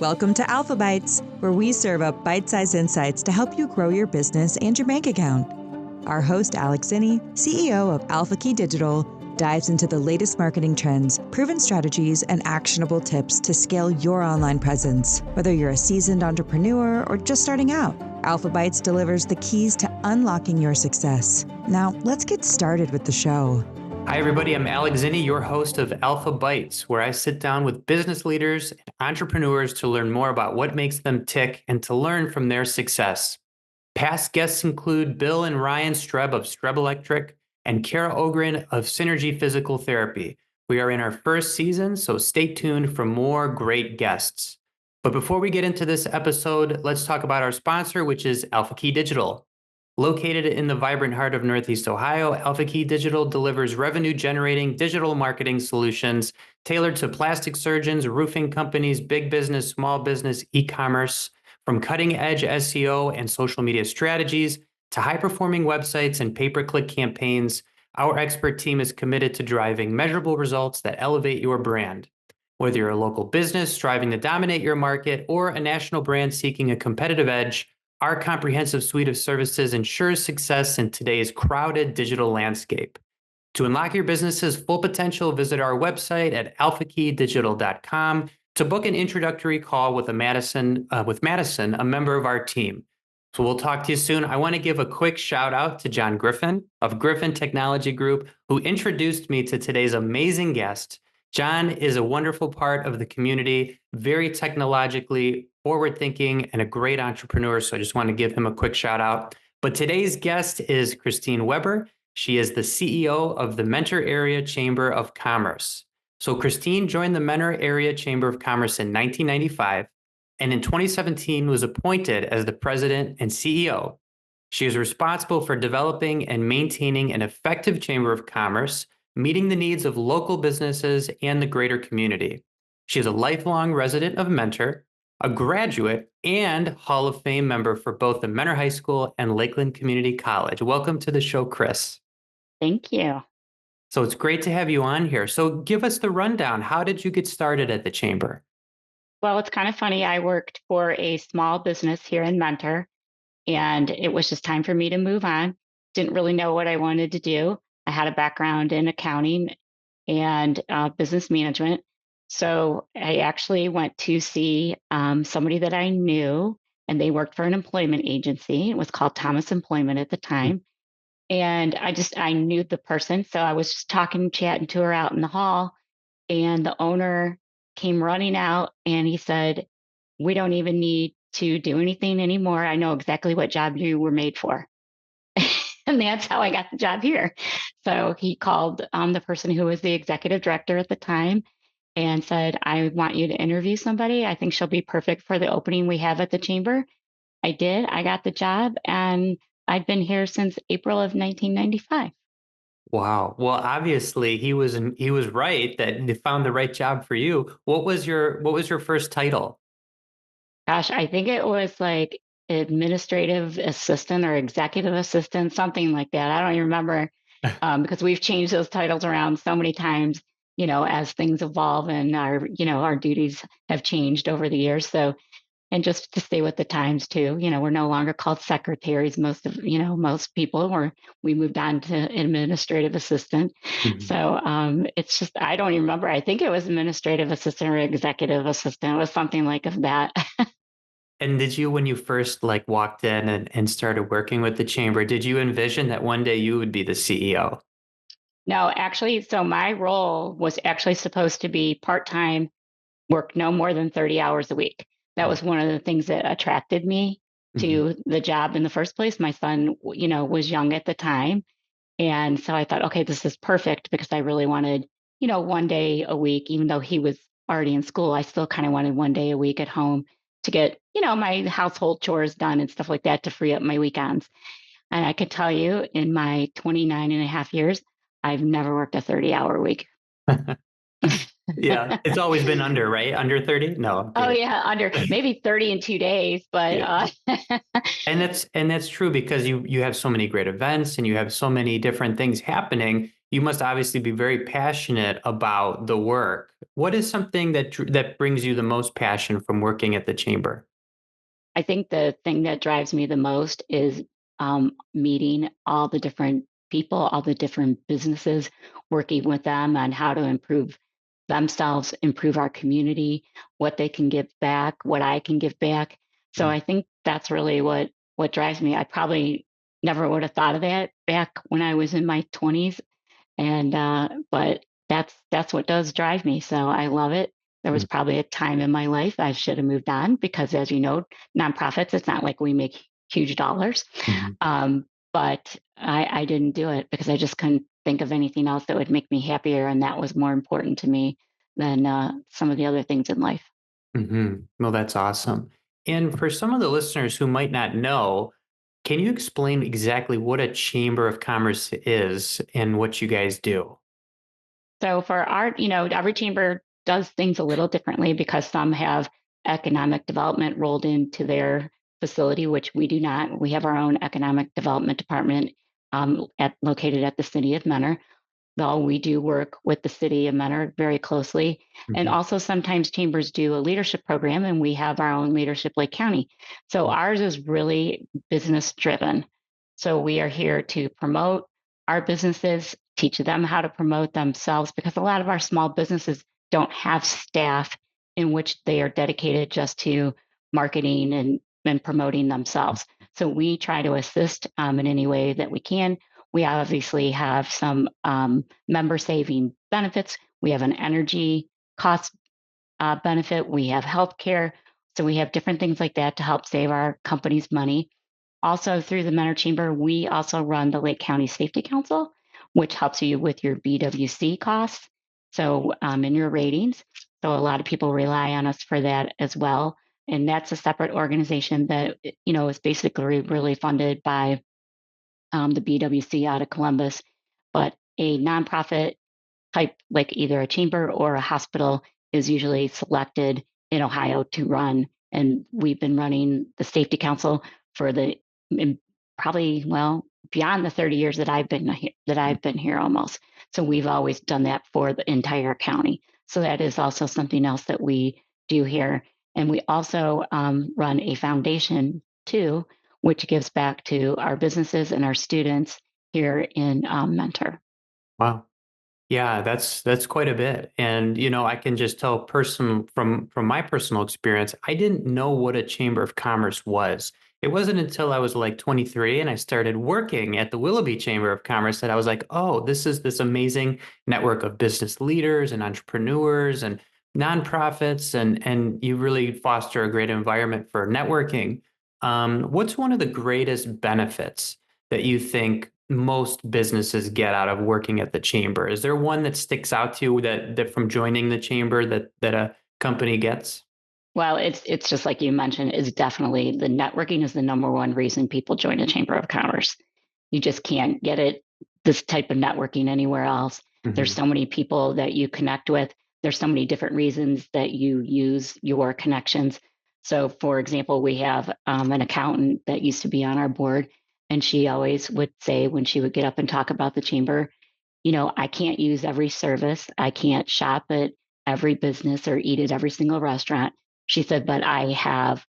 Welcome to Alpha Bites, where we serve up bite-sized insights to help you grow your business and your bank account. Our host, Alex Zinni, CEO of MACC Digital, dives into the latest marketing trends, proven strategies, and actionable tips to scale your online presence. Whether you're a seasoned entrepreneur or just starting out, Alpha Bites delivers the keys to unlocking your success. Now, let's get started with the show. Hi, everybody. I'm Alex Zinni, your host of Alpha Bites, where I sit down with business leaders and entrepreneurs to learn more about what makes them tick and to learn from their success. Past guests include Bill and Ryan Streb of Streb Electric and Kara Ogren of Synergy Physical Therapy. We are in our first season, so stay tuned for more great guests. But before we get into this episode, let's talk about our sponsor, which is MACC Digital. Located in the vibrant heart of Northeast Ohio, MACC Digital delivers revenue-generating digital marketing solutions tailored to plastic surgeons, roofing companies, big business, small business, e-commerce. From cutting-edge SEO and social media strategies to high-performing websites and pay-per-click campaigns, our expert team is committed to driving measurable results that elevate your brand. Whether you're a local business striving to dominate your market or a national brand seeking a competitive edge, our comprehensive suite of services ensures success in today's crowded digital landscape. To unlock your business's full potential, visit our website at alphakeydigital.com to book an introductory call with Madison, a member of our team. So we'll talk to you soon. I want to give a quick shout out to John Griffin of Griffin Technology Group, who introduced me to today's amazing guest. John is a wonderful part of the community, very technologically forward-thinking and a great entrepreneur. So I just want to give him a quick shout out. But today's guest is Christine Weber. She is the CEO of the Mentor Area Chamber of Commerce. So Christine joined the Mentor Area Chamber of Commerce in 1995, and in 2017 was appointed as the president and CEO. She is responsible for developing and maintaining an effective Chamber of Commerce, meeting the needs of local businesses and the greater community. She is a lifelong resident of Mentor, a graduate, and Hall of Fame member for both the Mentor High School and Lakeland Community College. Welcome to the show, Chris. Thank you. So it's great to have you on here. So give us the rundown. How did you get started at the Chamber? Well, it's kind of funny. I worked for a small business here in Mentor, and it was just time for me to move on. Didn't really know what I wanted to do. I had a background in accounting and business management. So I actually went to see somebody that I knew, and they worked for an employment agency. It was called Thomas Employment at the time. And I knew the person. So I was just chatting to her out in the hall, and the owner came running out and he said, "We don't even need to do anything anymore. I know exactly what job you were made for." And that's how I got the job here. So he called the person who was the executive director at the time and said, "I want you to interview somebody. I think she'll be perfect for the opening we have at the chamber." I did. I got the job, and I've been here since April of 1995. Wow. Well, obviously he was right that they found the right job for you. What was your first title? Gosh, I think it was like administrative assistant or executive assistant, something like that. I don't even remember because we've changed those titles around so many times, as things evolve and our duties have changed over the years. So, and just to stay with the times too, we're no longer called secretaries. Most people we moved on to administrative assistant. Mhm. So it's just, I don't even remember. I think it was administrative assistant or executive assistant. It was something like of that. And did you, when you first walked in and started working with the chamber, did you envision that one day you would be the CEO? No, actually, so my role was actually supposed to be part-time, work no more than 30 hours a week. That was one of the things that attracted me to the job in the first place. My son, was young at the time. And so I thought, okay, this is perfect because I really wanted, one day a week, even though he was already in school, I still kind of wanted one day a week at home to get, my household chores done and stuff like that to free up my weekends. And I could tell you in my 29 and a half years, I've never worked a 30-hour week. Yeah, it's always been under, right? Under 30? No. Oh yeah, under maybe 30 in 2 days, but Yeah. And that's true because you have so many great events and you have so many different things happening. you must obviously be very passionate about the work. What is something that brings you the most passion from working at the chamber? I think the thing that drives me the most is meeting all the different people, all the different businesses, working with them on how to improve themselves, improve our community, what they can give back, what I can give back. So Mm. I think that's really what drives me. I probably never would have thought of that back when I was in my 20s, and but that's what does drive me. So I love it. There was Mm. probably a time in my life I should have moved on because, as you know, nonprofits, it's not like we make huge dollars. Mhm. Um, but I didn't do it because I just couldn't think of anything else that would make me happier, and that was more important to me than some of the other things in life. Well, that's awesome. And for some of the listeners who might not know, can you explain exactly what a chamber of commerce is and what you guys do? So for art, every chamber does things a little differently because some have economic development rolled into their facility, which we do not. We have our own economic development department located at the city of Mentor, though we do work with the city of Mentor very closely. And Mhm. also sometimes chambers do a leadership program, and we have our own leadership Lake County. So ours is really business driven. So we are here to promote our businesses, teach them how to promote themselves, because a lot of our small businesses don't have staff in which they are dedicated just to marketing and promoting themselves. So we try to assist in any way that we can. We obviously have some member saving benefits. We have an energy cost benefit. We have healthcare. So we have different things like that to help save our companies money. Also, through the Mentor Chamber, we also run the Lake County Safety Council, which helps you with your BWC costs. So, in your ratings. So, a lot of people rely on us for that as well. And that's a separate organization that, is basically really funded by the BWC out of Columbus, but a nonprofit type, like either a chamber or a hospital, is usually selected in Ohio to run. And we've been running the Safety Council for probably, well, beyond the 30 years that I've been here almost. So we've always done that for the entire county. So that is also something else that we do here. And we also run a foundation too, which gives back to our businesses and our students here in Mentor. Wow. Yeah, that's quite a bit. And I can just tell from my personal experience, I didn't know what a chamber of commerce was. It wasn't until I was like 23 and I started working at the Willoughby Chamber of Commerce that I was like, oh, this is this amazing network of business leaders and entrepreneurs and nonprofits, and you really foster a great environment for networking. What's one of the greatest benefits that you think most businesses get out of working at the chamber? Is there one that sticks out to you that from joining the chamber that a company gets? Well, it's just like you mentioned, it's definitely the networking is the number one reason people join a chamber of commerce. You just can't get this type of networking anywhere else. There's Hmm. so many people that you connect with. There's so many different reasons that you use your connections. So, for example, we have an accountant that used to be on our board, and she always would say when she would get up and talk about the chamber, I can't use every service. I can't shop at every business or eat at every single restaurant. She said, but I have,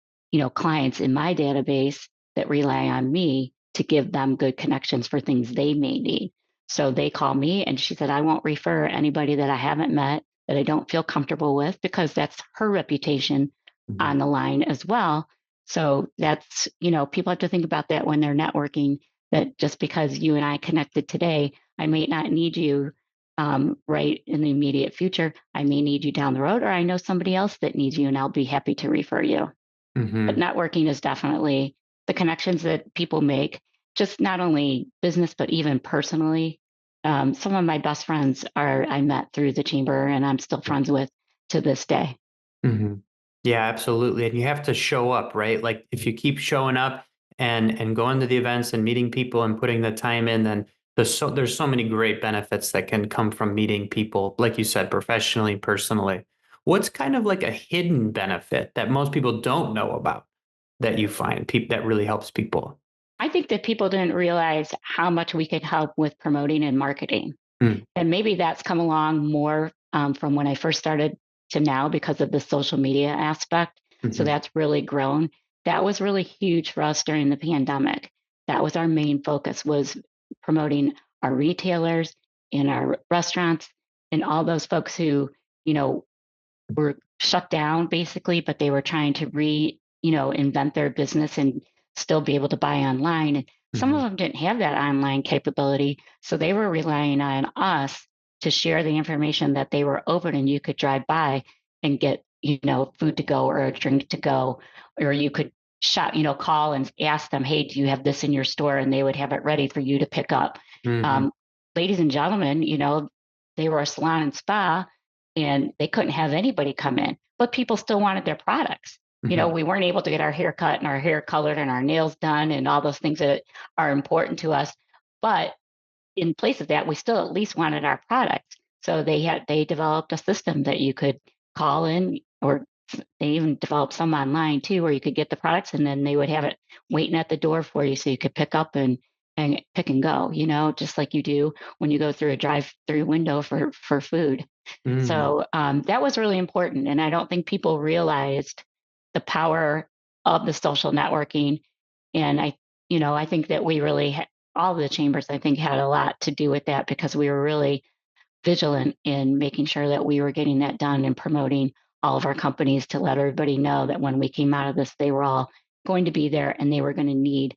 clients in my database that rely on me to give them good connections for things they may need. So they call me and she said, I won't refer anybody that I haven't met, that I don't feel comfortable with, because that's her reputation Hmm. on the line as well. So that's, people have to think about that when they're networking, that just because you and I connected today, I may not need you right in the immediate future. I may need you down the road, or I know somebody else that needs you, and I'll be happy to refer you. But Hmm. networking is definitely the connections that people make, just not only business, but even personally. Some of my best friends I met through the chamber, and I'm still friends with to this day. Hmm. Yeah, absolutely. And you have to show up, right? Like if you keep showing up and going to the events and meeting people and putting the time in, then there's so many great benefits that can come from meeting people, like you said, professionally, personally. What's kind of like a hidden benefit that most people don't know about that you find people that really helps people? I think that people didn't realize how much we could help with promoting and marketing. Mm, And maybe that's come along more from when I first started to now because of the social media aspect. So mhm, that's really grown. That was really huge for us during the pandemic. That was our main focus, was promoting our retailers and our restaurants and all those folks who, you know, were shut down basically, but they were trying to invent their business and still be able to buy online. And some of mhm, them didn't have that online capability. So they were relying on us to share the information that they were open and you could drive by and get, food to go or a drink to go, or you could call and ask them, hey, do you have this in your store? And they would have it ready for you to pick up. mhm, Um, Ladies and gentlemen, they were a salon and spa and they couldn't have anybody come in, but people still wanted their products. mhm. We weren't able to get our hair cut and our hair colored and our nails done and all those things that are important to us. But in place of that, we still at least wanted our products. So they developed a system that you could call in, or they even developed some online too, where you could get the products and then they would have it waiting at the door for you so you could pick up and pick and go, just like you do when you go through a drive-through window for food. Mm, So that was really important. And I don't think people realized the power of the social networking. And I think that we really, all the chambers, I think, had a lot to do with that because we were really vigilant in making sure that we were getting that done and promoting all of our companies to let everybody know that when we came out of this, they were all going to be there and they were going to need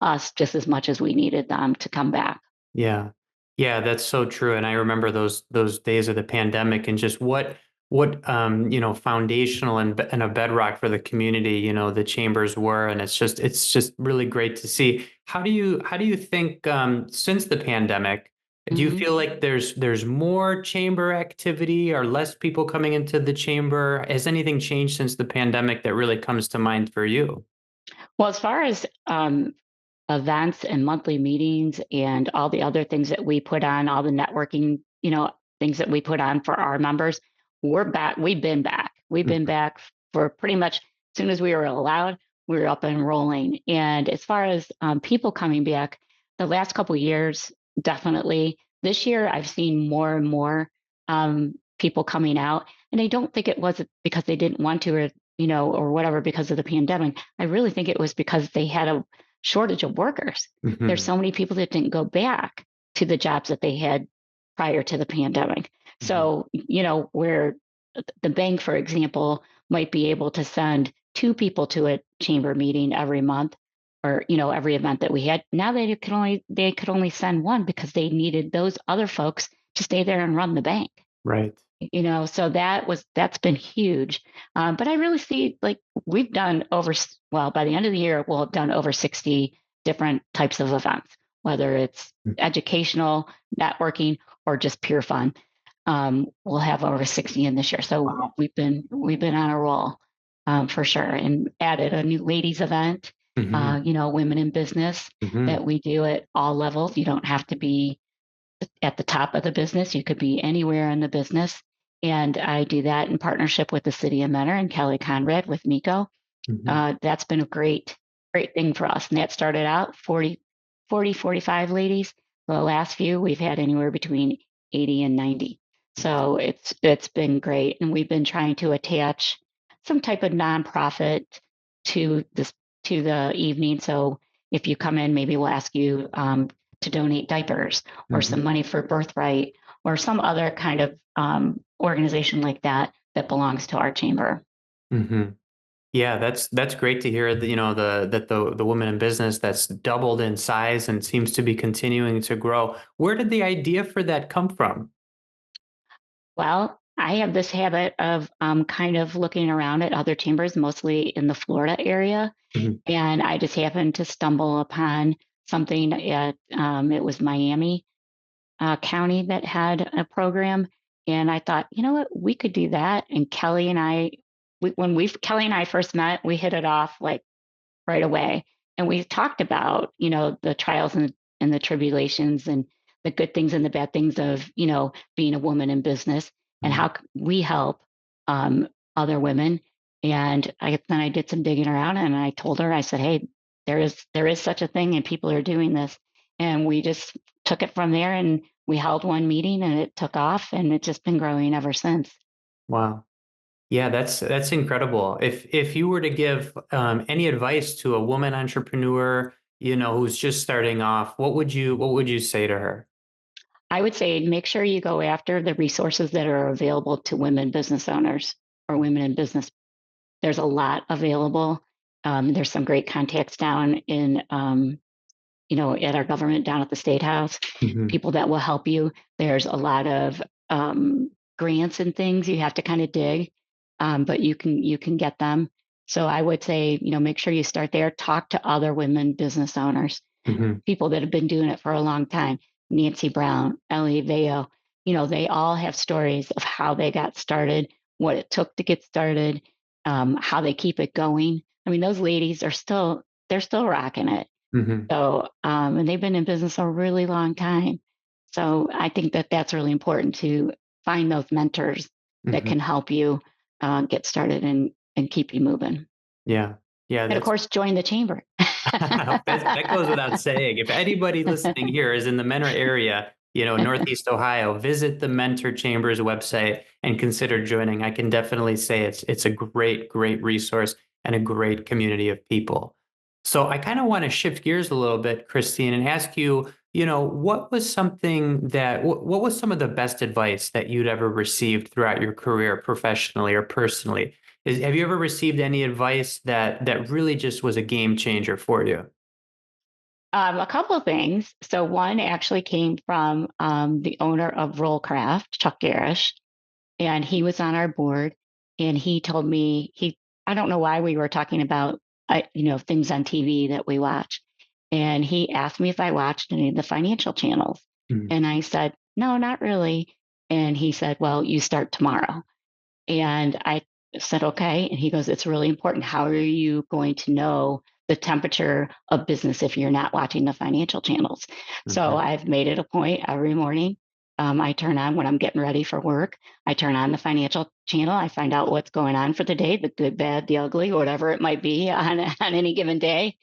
us just as much as we needed them to come back. yeah. Yeah, that's so true, and I remember those days of the pandemic and just what foundational and a bedrock for the community, the chambers were, and it's just really great to see. How do you think, since the pandemic, do you Mhm. feel like there's more chamber activity or less people coming into the chamber? Has anything changed since the pandemic that really comes to mind for you? Well, as far as events and monthly meetings and all the other things that we put on, all the networking, things that we put on for our members, we're back. We've been back. We've been Mhm, back for pretty much as soon as we were allowed, we were up and rolling. And as far as people coming back, the last couple of years, definitely. This year, I've seen more and more people coming out, and I don't think it was because they didn't want to, or whatever, because of the pandemic. I really think it was because they had a shortage of workers. There's mhm, so many people that didn't go back to the jobs that they had prior to the pandemic. mhm, So, where the bank, for example, might be able to send two people to a chamber meeting every month or, every event that we had. Now they could only send one because they needed those other folks to stay there and run the bank. right. So that's been huge. But I really see, like, we've done well, by the end of the year we'll have done over 60 different types of events, whether it's Mm, educational, networking, or just pure fun. We'll have over 60 in this year, so wow. we've been on a roll, for sure, and added a new ladies event, Mhm, women in business, mhm, that we do at all levels. You don't have to be at the top of the business. You could be anywhere in the business. And I do that in partnership with the city of Mentor and Kelly Conrad with Miko. mhm. That's been a great, great thing for us. And that started out 45 ladies. The last few, we've had anywhere between 80 and 90. So it's been great. And we've been trying to attach some type of nonprofit to this to the evening. So if you come in, maybe we'll ask you to donate diapers or some Mhm, money for birthright or some other kind of organization like that that belongs to our chamber. mhm. Yeah, that's great to hear that, the woman in business that's doubled in size and seems to be continuing to grow. Where did the idea for that come from? Well, I have this habit of kind of looking around at other chambers, mostly in the Florida area. Mhm, And I just happened to stumble upon something it was Miami County that had a program. And I thought, you know what, we could do that. And Kelly and I, Kelly and I first met, we hit it off like right away. And we talked about, the trials and the tribulations and the good things and the bad things of, being a woman in business and mhm, how we help um, other women. And then I did some digging around and I told her, I said, hey, there is such a thing and people are doing this. And we just took it from there and we held one meeting and it took off, and it's just been growing ever since. Wow. Yeah, that's incredible. If you were to give any advice to a woman entrepreneur, who's just starting off, what would you say to her? I would say make sure you go after the resources that are available to women business owners or women in business. There's a lot available. There's some great contacts down in, at our government down at the State House, Hmm. people that will help you. There's a lot of grants and things you have to kind of dig, but you can get them. So I would say, make sure you start there. Talk to other women business owners, Hmm. people that have been doing it for a long time. Nancy Brown, Ellie Veo, they all have stories of how they got started, what it took to get started, how they keep it going. I mean, those ladies they're still rocking it. Hmm. So, and they've been in business a really long time. So I think that that's really important to find those mentors that Hmm. can help you get started and keep you moving. Yeah. Yeah, And of that's course, join the chamber. that goes without saying. If anybody listening here is in the Mentor area, Northeast Ohio, visit the Mentor Chambers website and consider joining. I can definitely say it's a great, great resource and a great community of people. So I kind of want to shift gears a little bit, Christine, and ask you, what was what was some of the best advice that you'd ever received throughout your career, professionally or personally? Have you ever received any advice that really just was a game changer for you? A couple of things. So one actually came from the owner of Rollcraft, Chuck Garish, and he was on our board. And he told me I don't know why we were talking about things on TV that we watch, and he asked me if I watched any of the financial channels, Mhm. and I said no, not really. And he said, well, you start tomorrow. And I said, okay. And he goes, it's really important. How are you going to know the temperature of business if you're not watching the financial channels? So Mhm. I've made it a point every morning. I turn on when I'm getting ready for work. I turn on the financial channel. I find out what's going on for the day, the good, bad, the ugly, whatever it might be on any given day,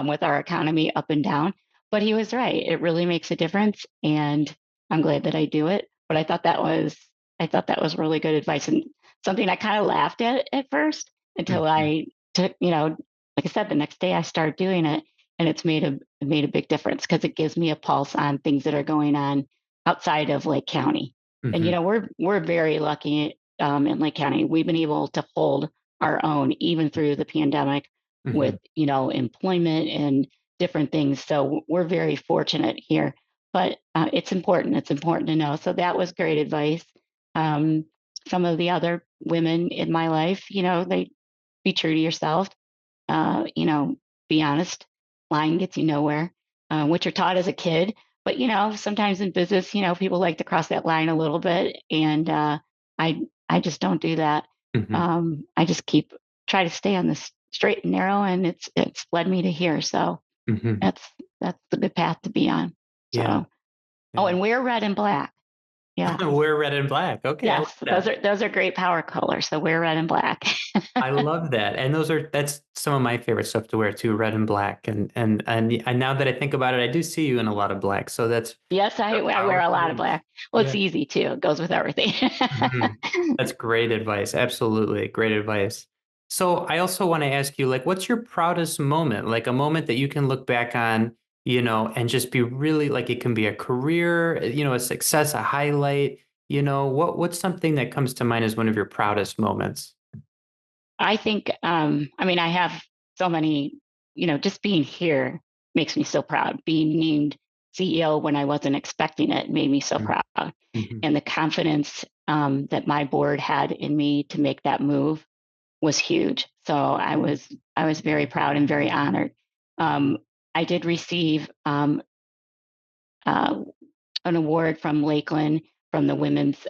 with our economy up and down. But he was right. It really makes a difference. And I'm glad that I do it. But I thought that was really good advice. And something I kind of laughed at first until Mhm. I took, like I said, the next day I started doing it, and it made a big difference because it gives me a pulse on things that are going on outside of Lake County. And Mhm. we're very lucky in Lake County. We've been able to hold our own even through the pandemic with Mhm. employment and different things. So we're very fortunate here. But it's important. It's important to know. So that was great advice. Um, some of the other women in my life, they be true to yourself, uh, you know, be honest. Lying gets you nowhere, which you're taught as a kid. But, sometimes in business, people like to cross that line a little bit. And I, I just don't do that. Mhm. I just try to stay on this straight and narrow, and it's led me to here. So Mhm. that's, that's the good path to be on. Yeah. So, oh, Yeah. and wear red and black. Yeah. We're red and black. Okay, I like Yes, those that. are those are great power colors. So wear red and black. I love that. And that's some of my favorite stuff to wear too, red and black. And now that I think about it, I do see you in a lot of black. So that's Yes, I the I wear power a lot of colors. black. Well, it's Yeah. easy too. It goes with everything. Mhm. That's great advice. Absolutely. Great advice. So I also want to ask you, like, what's your proudest moment? Like a moment that you can look back on, and just be really like it can be a career, a success, a highlight. What's something that comes to mind as one of your proudest moments? I think, I mean, I have so many, just being here makes me so proud. Being named CEO when I wasn't expecting it made me so proud. Mm-hmm. And the confidence that my board had in me to make that move was huge. So I was very proud and very honored. Um, I did receive uh, an award from Lakeland from the Women's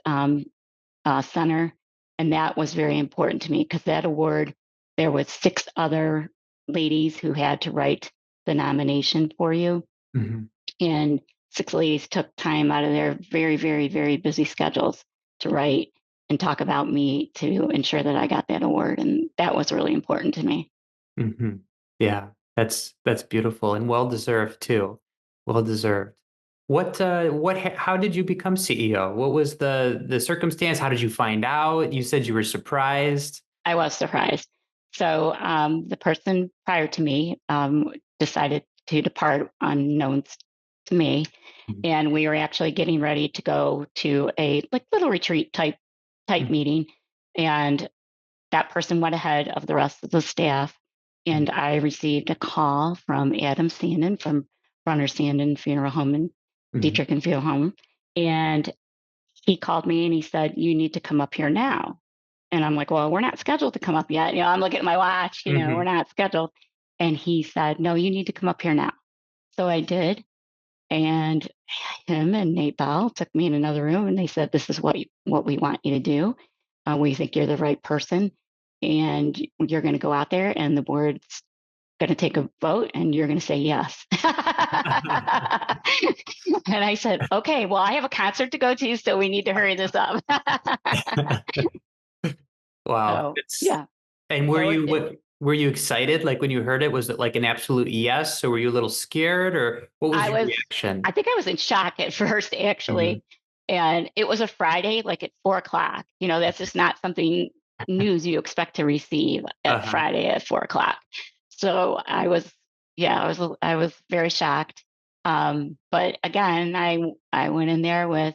Center, and that was very important to me because that award, there was six other ladies who had to write the nomination for you, Hmm. and six ladies took time out of their very, very, very busy schedules to write and talk about me to ensure that I got that award, and that was really important to me. Hmm. Yeah, that's beautiful and well deserved too. Well deserved. How did you become CEO? What was the circumstance? How did you find out? You said you were surprised. I was surprised. So the person prior to me decided to depart unknowns to me, Mhm. and we were actually getting ready to go to a like little retreat type Mhm. meeting, and that person went ahead of the rest of the staff, Mhm. and I received a call from Adam Sandin from Runner Sandin Funeral Home and Mhm. Dietrich and Funeral Home, and he called me and he said, "You need to come up here now." And I'm like, "Well, we're not scheduled to come up yet." I'm looking at my watch, we're Mhm. not scheduled. And he said, "No, you need to come up here now." So I did. And him and Nate Bell took me in another room and they said, "This is what we want you to do. We think you're the right person. And you're going to go out there and the board's going to take a vote and you're going to say yes." And I said, "Okay, well, I have a concert to go to, so we need to hurry this up." Wow. So, It's yeah. and So were you excited? Like when you heard it, was it like an absolute yes? Or were you a little scared or what was I your was reaction? I think I was in shock at first, Mhm. actually, and it was a Friday, like, at 4 o'clock. That's just not something news you expect to receive at Uh-huh. Friday at 4 o'clock. So I was yeah, I was very shocked, but again, I went in there with,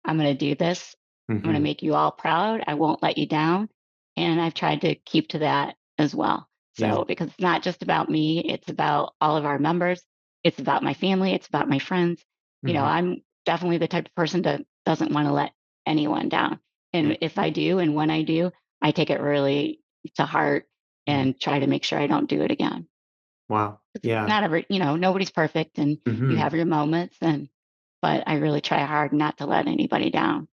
"I'm gonna do this. I'm gonna Mhm. make you all proud. I won't let you down," and I've tried to keep to that as well. Yeah. So because it's not just about me, it's about all of our members. It's about my family, it's about my friends. Mhm. I'm definitely the type of person that doesn't wanna let anyone down. Yeah. And if I do, and when I do, I take it really to heart Mhm. and try to make sure I don't do it again. Wow. 'Cause Yeah. not every nobody's perfect and you Mhm. have your moments but I really try hard not to let anybody down.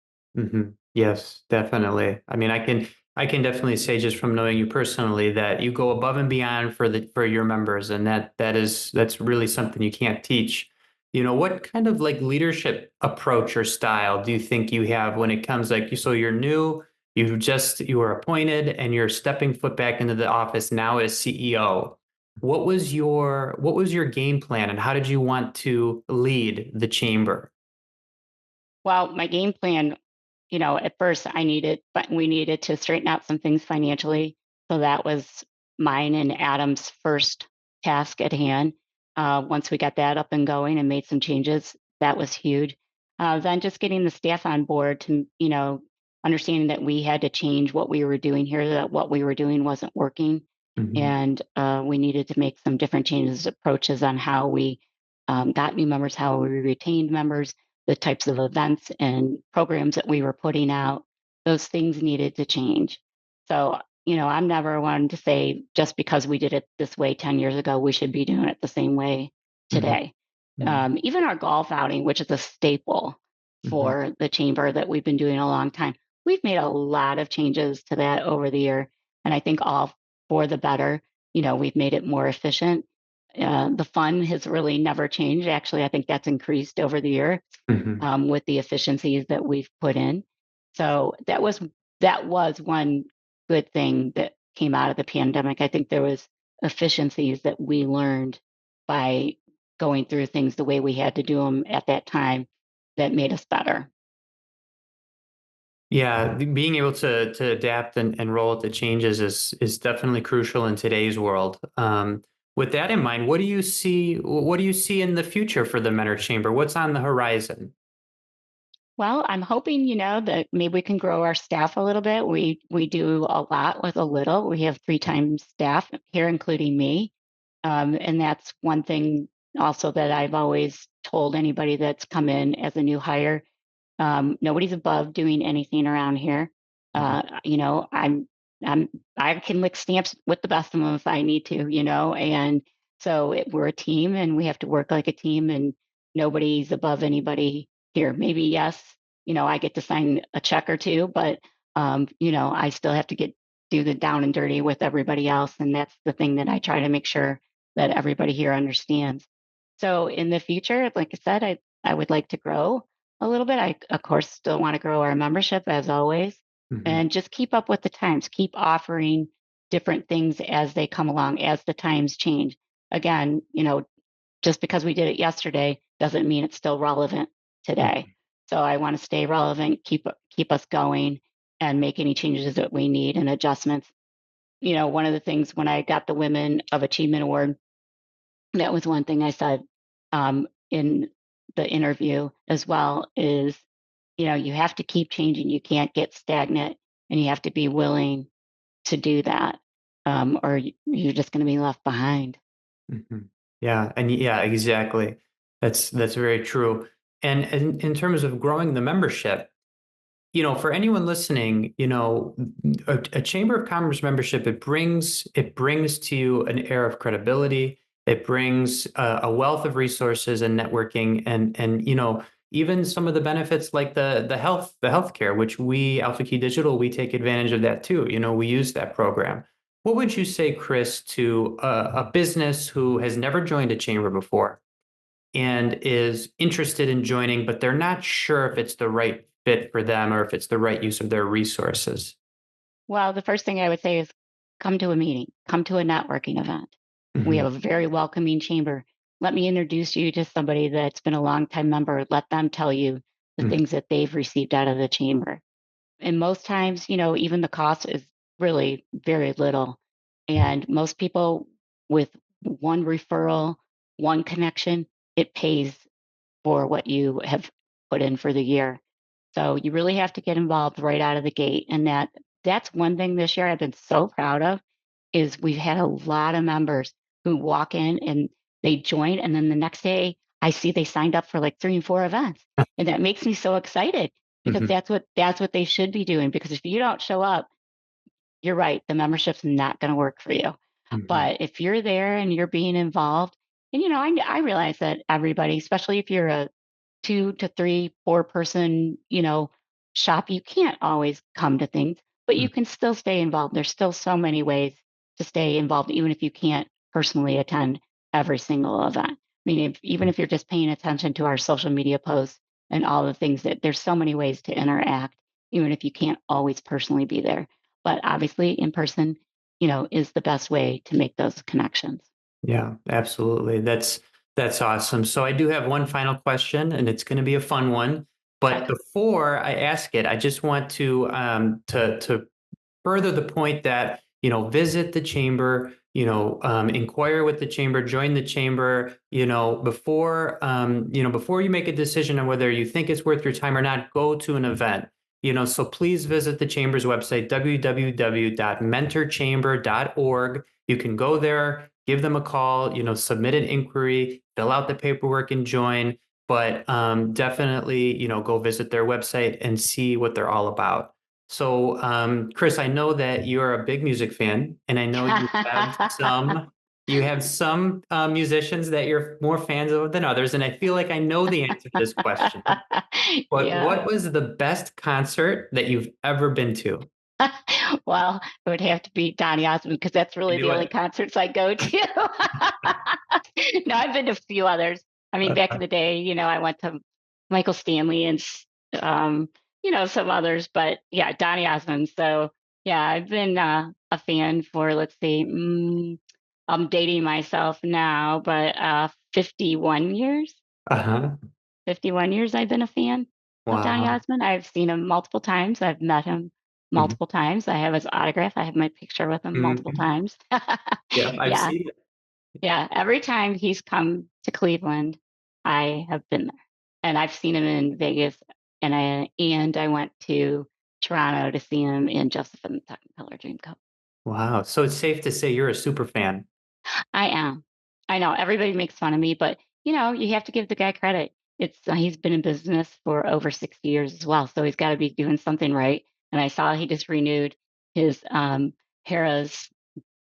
Yes, definitely. I mean, I can definitely say just from knowing you personally that you go above and beyond for your members, and that's really something you can't teach. What kind of like leadership approach or style do you think you have when it comes like you're new, you were appointed, and you're stepping foot back into the office now as CEO. What was your game plan, and how did you want to lead the chamber? Well, my game plan, at first but we needed to straighten out some things financially. So that was mine and Adam's first task at hand. Once we got that up and going and made some changes, that was huge. Then just getting the staff on board to, understanding that we had to change what we were doing here, that what we were doing wasn't working. Mhm. And we needed to make some different changes, approaches on how we got new members, how we retained members, the types of events and programs that we were putting out, those things needed to change. So, I'm never one to say just because we did it this way 10 years ago, we should be doing it the same way Mhm. today. Mhm. Even our golf outing, which is a staple Mhm. for the chamber that we've been doing a long time, we've made a lot of changes to that over the year. And I think all for the better. We've made it more efficient. The fun has really never changed. Actually, I think that's increased over the year Mhm. with the efficiencies that we've put in. So that was one good thing that came out of the pandemic. I think there was efficiencies that we learned by going through things the way we had to do them at that time that made us better. Yeah, being able to adapt and roll with the changes is definitely crucial in today's world. With that in mind, what do you see in the future for the Mentor Chamber? What's on the horizon? Well, I'm hoping, that maybe we can grow our staff a little bit. We do a lot with a little. We have 3 times staff here, including me. And that's one thing also that I've always told anybody that's come in as a new hire. Nobody's above doing anything around here. Mhm. I'm I can lick stamps with the best of them if I need to, and so we're a team and we have to work like a team and nobody's above anybody here. Maybe yes, I get to sign a check or two, but I still have to do the down and dirty with everybody else, and that's the thing that I try to make sure that everybody here understands. So in the future, like I said, I would like to grow a little bit. I, of course, still want to grow our membership as always, Mhm. and just keep up with the times, keep offering different things as they come along, as the times change. Again, just because we did it yesterday doesn't mean it's still relevant today. So I want to stay relevant, keep us going, and make any changes that we need and adjustments. One of the things when I got the Women of Achievement Award, that was one thing I said in the interview as well is, you have to keep changing. You can't get stagnant, and you have to be willing to do that, or you're just going to be left behind. Mm-hmm. Yeah, and yeah, exactly. That's very true. And in terms of growing the membership, for anyone listening, a Chamber of Commerce membership, it brings to you an air of credibility. It brings a wealth of resources and networking, and even some of the benefits like the healthcare, which we Alpha Key Digital, we take advantage of that too. We use that program. What would you say, Chris, to a business who has never joined a chamber before and is interested in joining, but they're not sure if it's the right fit for them or if it's the right use of their resources? Well, the first thing I would say is come to a meeting, come to a networking event. We Hmm. have a very welcoming chamber. Let me introduce you to somebody that's been a longtime member. Let them tell you the things that they've received out of the chamber. And most times, even the cost is really very little. And most people with one referral, one connection, it pays for what you have put in for the year. So you really have to get involved right out of the gate. And that's one thing this year I've been so proud of is we've had a lot of members who walk in and they join, and then the next day I see they signed up for like 3 and 4 events. And that makes me so excited because Hmm. that's what they should be doing, because if you don't show up, you're right, the membership's not going to work for you. Hmm. But if you're there and you're being involved, and I realize that everybody, especially if you're a 2 to 3, 4-person, shop, you can't always come to things, but you can still stay involved. There's still so many ways to stay involved, even if you can't personally attend every single event. I mean, even if you're just paying attention to our social media posts and all the things that there's so many ways to interact, even if you can't always personally be there. But obviously, in person, is the best way to make those connections. Yeah, absolutely. That's awesome. So I do have one final question, and it's going to be a fun one. Okay. But before I ask it, I just want to further the point that visit the chamber, inquire with the chamber, join the chamber, before you make a decision on whether you think it's worth your time or not. Go to an event. So please visit the chamber's website, www.mentorchamber.org. You can go there, give them a call, submit an inquiry, fill out the paperwork, and join. But definitely, go visit their website and see what they're all about. So, Chris, I know that you're a big music fan, and I know you have some musicians that you're more fans of than others, and I feel like I know the answer to this question. But Yeah. what was the best concert that you've ever been to? Well, it would have to be Donny Osmond because that's I really the knew only it. concerts I go to. No, I've been to a few others. I mean, back in the day, I went to Michael Stanley and some others, but yeah, Donny Osmond. So yeah, I've been a fan for, let's see, I'm dating myself now, but 51 years. Uh-huh. 51 years I've been a fan of Donny Wow. Osmond. I've seen him multiple times. I've met him Mhm. multiple times. I have his autograph. I have my picture with him multiple Mhm. times. Yeah, I've Yeah, seen it. yeah. Every time he's come to Cleveland, I have been there. And I've seen him in Vegas, and I went to Toronto to see him in Joseph and the Technicolor Dreamcoat. Wow. So it's safe to say you're a super fan. I am. I know everybody makes fun of me, but you have to give the guy credit. He's been in business for over 60 years as well, so he's got to be doing something right. And I saw he just renewed his Harrah's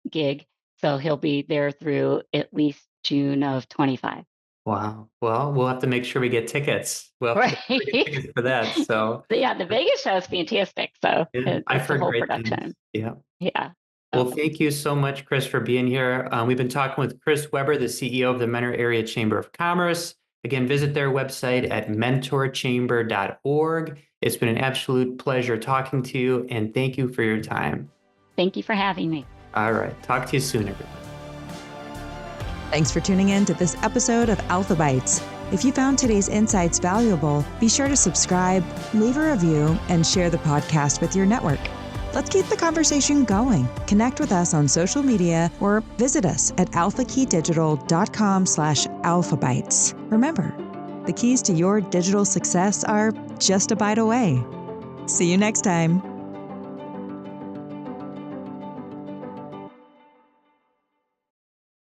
gig, so he'll be there through at least June of 25. Wow. Well, we'll have to make sure we get tickets. We'll have to make sure we get Right? tickets for that. So, Yeah, the Vegas show is fantastic. So yeah, I've it's a heard whole great things. production. Yeah. Yeah. Well, So thank you so much, Chris, for being here. We've been talking with Chris Weber, the CEO of the Mentor Area Chamber of Commerce. Again, visit their website at mentorchamber.org. It's been an absolute pleasure talking to you, and thank you for your time. thank you for having me. All right. Talk to you soon, everyone. Thanks for tuning in to this episode of Alpha Bites. If you found today's insights valuable, be sure to subscribe, leave a review, and share the podcast with your network. Let's keep the conversation going. Connect with us on social media or visit us at alphakeydigital.com/alphabites. Remember, the keys to your digital success are just a bite away. See you next time.